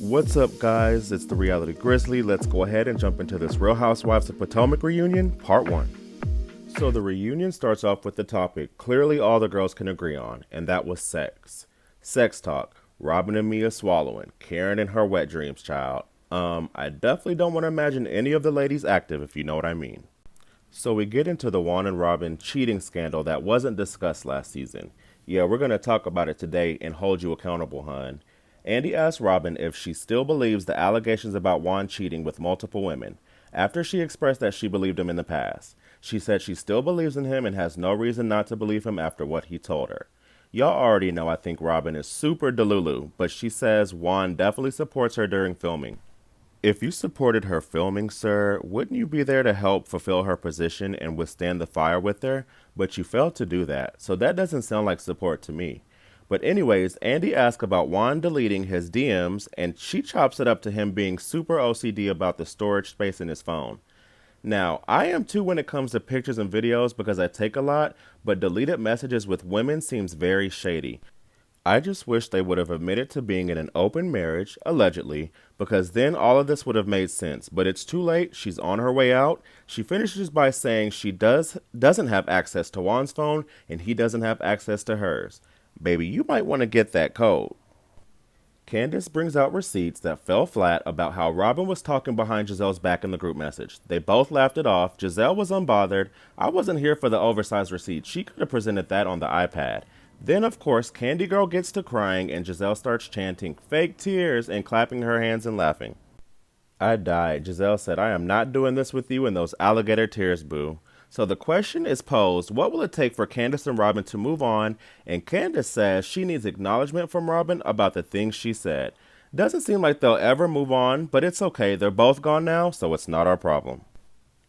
What's up, guys? It's the Reality Grizzly. Let's go ahead and jump into this Real Housewives of Potomac reunion, part 1. So the reunion starts off with the topic clearly all the girls can agree on, and that was sex. Sex talk, Robin and Mia swallowing, Karen and her wet dreams child. I definitely don't want to imagine any of the ladies active, if you know what I mean. So we get into the Juan and Robin cheating scandal that wasn't discussed last season. Yeah, we're going to talk about it today and hold you accountable, hun. Andy asked Robin if she still believes the allegations about Juan cheating with multiple women, after she expressed that she believed him in the past. She said she still believes in him and has no reason not to believe him after what he told her. Y'all already know I think Robin is super delulu, but she says Juan definitely supports her during filming. If you supported her filming, sir, wouldn't you be there to help fulfill her position and withstand the fire with her? But you failed to do that, so that doesn't sound like support to me. But anyways, Andy asked about Juan deleting his DMs, and she chops it up to him being super OCD about the storage space in his phone. Now, I am too when it comes to pictures and videos because I take a lot, but deleted messages with women seems very shady. I just wish they would have admitted to being in an open marriage, allegedly, because then all of this would have made sense. But it's too late. She's on her way out. She finishes by saying she doesn't have access to Juan's phone and he doesn't have access to hers. Baby, you might want to get that code. Candace brings out receipts that fell flat about how Robin was talking behind Giselle's back in the group message. They both laughed it off. Giselle was unbothered. I wasn't here for the oversized receipt. She could have presented that on the iPad. Then, of course, Candy Girl gets to crying and Giselle starts chanting fake tears and clapping her hands and laughing. I died. Giselle said, I am not doing this with you in those alligator tears, boo. So the question is posed, what will it take for Candace and Robin to move on? And Candace says she needs acknowledgement from Robin about the things she said. Doesn't seem like they'll ever move on, but it's okay. They're both gone now, so it's not our problem.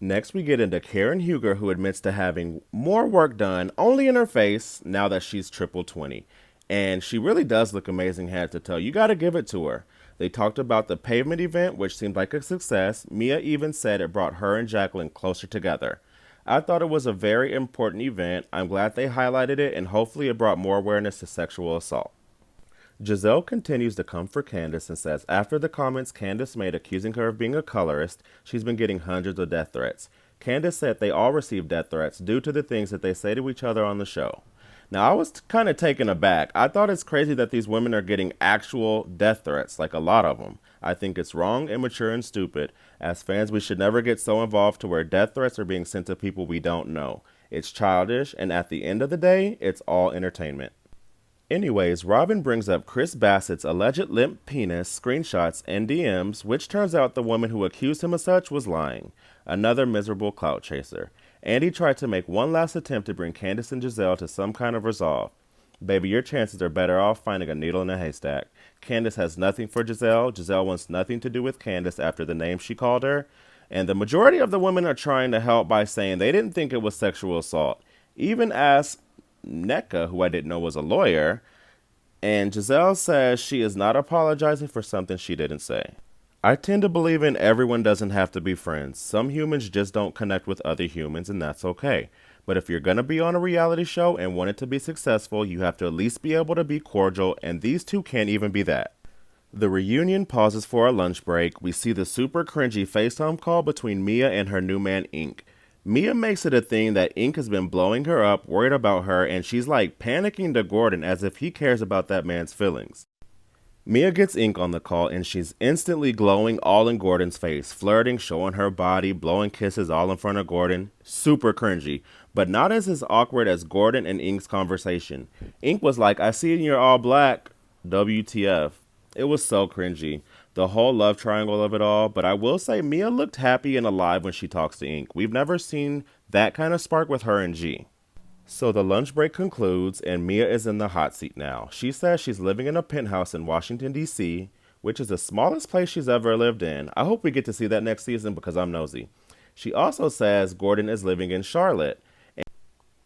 Next, we get into Karen Huger, who admits to having more work done only in her face now that she's triple 20. And she really does look amazing head to toe. You got to give it to her. They talked about the pavement event, which seemed like a success. Mia even said it brought her and Jacqueline closer together. I thought it was a very important event. I'm glad they highlighted it, and hopefully it brought more awareness to sexual assault. Giselle continues to come for Candace and says after the comments Candace made accusing her of being a colorist, she's been getting hundreds of death threats. Candace said they all received death threats due to the things that they say to each other on the show. Now, I was kind of taken aback. I thought it's crazy that these women are getting actual death threats, like a lot of them. I think it's wrong, immature, and stupid. As fans, we should never get so involved to where death threats are being sent to people we don't know. It's childish, and at the end of the day, it's all entertainment. Anyways, Robin brings up Chris Bassett's alleged limp penis screenshots and DMs, which turns out the woman who accused him of such was lying. Another miserable clout chaser. Andy tried to make one last attempt to bring Candace and Giselle to some kind of resolve. Baby, your chances are better off finding a needle in a haystack. Candace has nothing for Giselle. Giselle wants nothing to do with Candace after the name she called her. And the majority of the women are trying to help by saying they didn't think it was sexual assault. Even asked NECA, who I didn't know was a lawyer, and Giselle says she is not apologizing for something she didn't say. I tend to believe in everyone doesn't have to be friends. Some humans just don't connect with other humans, and that's okay. But if you're going to be on a reality show and want it to be successful, you have to at least be able to be cordial, and these two can't even be that. The reunion pauses for a lunch break. We see the super cringy FaceTime call between Mia and her new man, Ink. Mia makes it a thing that Ink has been blowing her up, worried about her, and she's like panicking to Gordon as if he cares about that man's feelings. Mia gets Ink on the call and she's instantly glowing all in Gordon's face, flirting, showing her body, blowing kisses all in front of Gordon. Super cringy, but not as awkward as Gordon and Ink's conversation. Ink was like, I see you're all black. WTF. It was so cringy. The whole love triangle of it all, but I will say Mia looked happy and alive when she talks to Ink. We've never seen that kind of spark with her and G. So the lunch break concludes and Mia is in the hot seat now. She says she's living in a penthouse in Washington, D.C., which is the smallest place she's ever lived in. I hope we get to see that next season because I'm nosy. She also says Gordon is living in Charlotte. And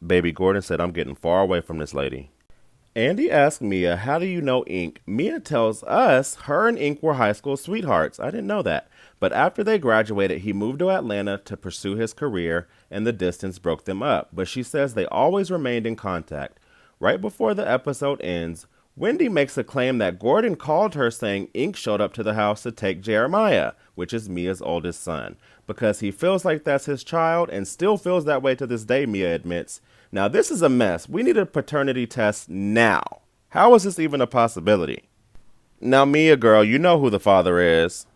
baby Gordon said, I'm getting far away from this lady. Andy asked Mia, how do you know Ink? Mia tells us her and Ink were high school sweethearts. I didn't know that. But after they graduated, he moved to Atlanta to pursue his career, and the distance broke them up. But she says they always remained in contact. Right before the episode ends, Wendy makes a claim that Gordon called her saying Ink showed up to the house to take Jeremiah, which is Mia's oldest son, because he feels like that's his child and still feels that way to this day, Mia admits. Now this is a mess. We need a paternity test now. How is this even a possibility? Now Mia girl, you know who the father is.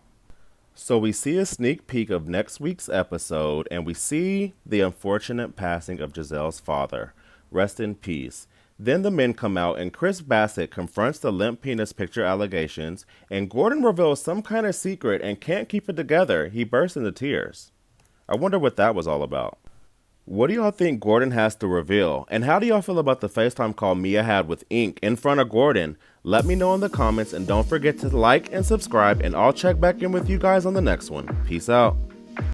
So we see a sneak peek of next week's episode and we see the unfortunate passing of Giselle's father. Rest in peace. Then the men come out and Chris Bassett confronts the limp penis picture allegations and Gordon reveals some kind of secret and can't keep it together. He bursts into tears. I wonder what that was all about. What do y'all think Gordon has to reveal? And how do y'all feel about the FaceTime call Mia had with Ink in front of Gordon? Let me know in the comments and don't forget to like and subscribe and I'll check back in with you guys on the next one. Peace out.